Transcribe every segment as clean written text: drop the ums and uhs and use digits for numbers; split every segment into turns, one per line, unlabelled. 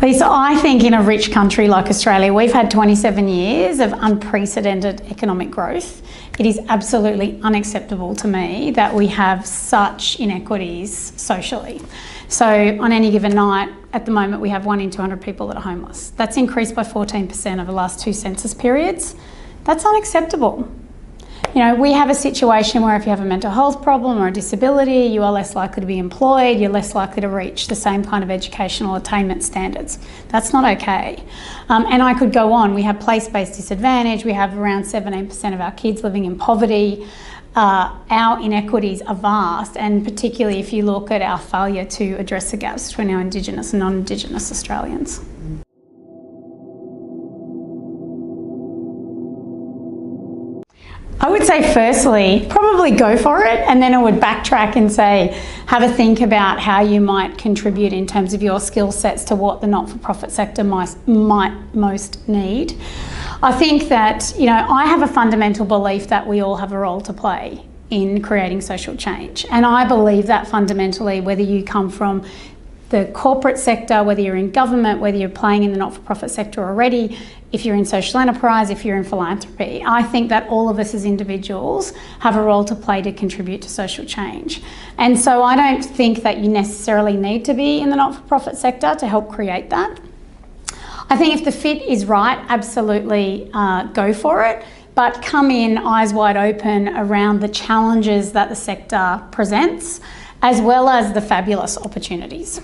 Lisa, I think in a rich country like Australia, we've had 27 years of unprecedented economic growth. It is absolutely unacceptable to me that we have such inequities socially. So on any given night, at the moment, we have 1 in 200 people that are homeless. That's increased by 14% over the last 2 census periods. That's unacceptable. You know, we have a situation where if you have a mental health problem or a disability, you are less likely to be employed, you're less likely to reach the same kind of educational attainment standards. That's not okay. And I could go on. We have place-based disadvantage. We have around 17% of our kids living in poverty. Our inequities are vast, and particularly if you look at our failure to address the gaps between our Indigenous and non-Indigenous Australians. I would say firstly, probably go for it, and then I would backtrack and say, have a think about how you might contribute in terms of your skill sets to what the not-for-profit sector might most need. I think that, you know, I have a fundamental belief that we all have a role to play in creating social change. And I believe that fundamentally, whether you come from the corporate sector, whether you're in government, whether you're playing in the not-for-profit sector already, if you're in social enterprise, if you're in philanthropy, I think that all of us as individuals have a role to play to contribute to social change. And so I don't think that you necessarily need to be in the not-for-profit sector to help create that. I think if the fit is right, absolutely go for it, but come in eyes wide open around the challenges that the sector presents, as well as the fabulous opportunities.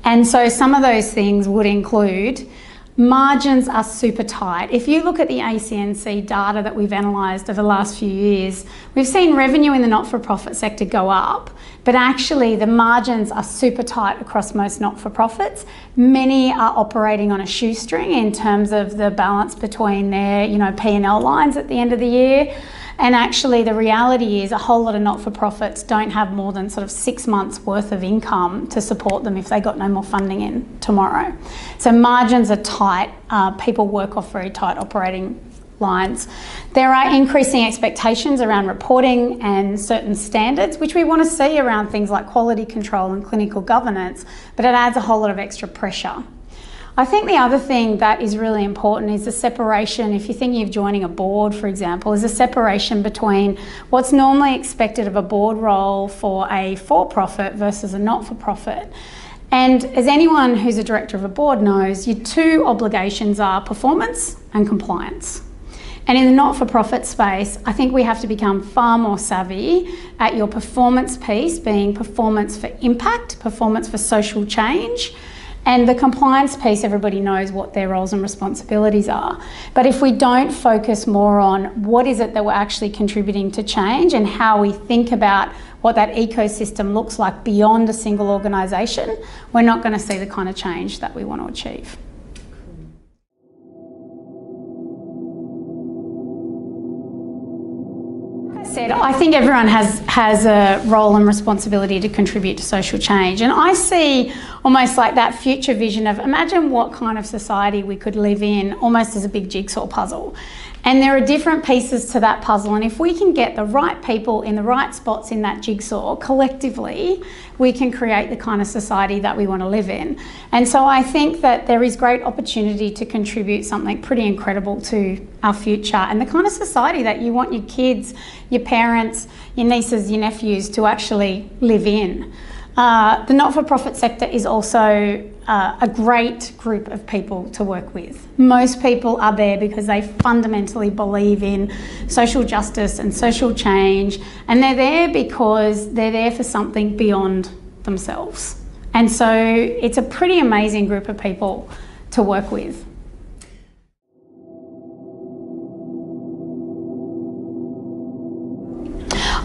And so some of those things would include margins are super tight. If you look at the ACNC data that we've analysed over the last few years, we've seen revenue in the not-for-profit sector go up, but actually the margins are super tight across most not-for-profits. Many are operating on a shoestring in terms of the balance between their, you know, P&L lines at the end of the year. And actually the reality is a whole lot of not-for-profits don't have more than sort of 6 months worth of income to support them if they got no more funding in tomorrow. So margins are tight. People work off very tight operating lines. There are increasing expectations around reporting and certain standards, which we want to see around things like quality control and clinical governance, but it adds a whole lot of extra pressure. I think the other thing that is really important is the separation, if you're thinking of joining a board, for example, is a separation between what's normally expected of a board role for a for-profit versus a not-for-profit. And as anyone who's a director of a board knows, your two obligations are performance and compliance. And in the not-for-profit space, I think we have to become far more savvy at your performance piece, being performance for impact, performance for social change. And the compliance piece, everybody knows what their roles and responsibilities are. But if we don't focus more on what is it that we're actually contributing to change and how we think about what that ecosystem looks like beyond a single organisation, we're not going to see the kind of change that we want to achieve. I think everyone has a role and responsibility to contribute to social change, and I see almost like that future vision of imagine what kind of society we could live in almost as a big jigsaw puzzle. And there are different pieces to that puzzle, and if we can get the right people in the right spots in that jigsaw, collectively, we can create the kind of society that we want to live in. And so I think that there is great opportunity to contribute something pretty incredible to our future and the kind of society that you want your kids, your parents, your nieces, your nephews to actually live in. The not-for-profit sector is also a great group of people to work with. Most people are there because they fundamentally believe in social justice and social change, and they're there because they're there for something beyond themselves. And so it's a pretty amazing group of people to work with.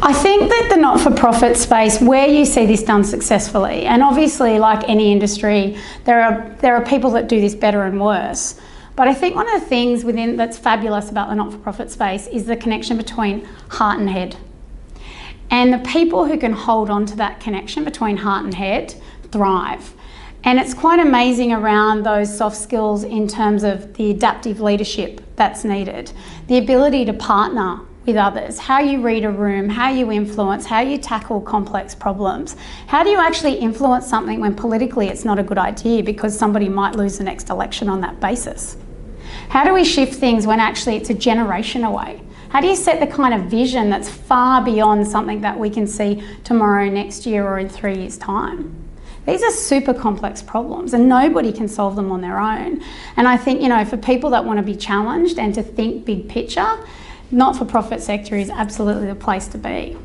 I think that the not-for-profit space, where you see this done successfully, and obviously like any industry, there are people that do this better and worse. But I think one of the things that's fabulous about the not-for-profit space is the connection between heart and head. And the people who can hold on to that connection between heart and head thrive. And it's quite amazing around those soft skills in terms of the adaptive leadership that's needed, the ability to partner with others, how you read a room, how you influence, how you tackle complex problems. How do you actually influence something when politically it's not a good idea because somebody might lose the next election on that basis? How do we shift things when actually it's a generation away? How do you set the kind of vision that's far beyond something that we can see tomorrow, next year, or in 3 years' time? These are super complex problems and nobody can solve them on their own. And I think, for people that want to be challenged and to think big picture, not-for-profit sector is absolutely the place to be.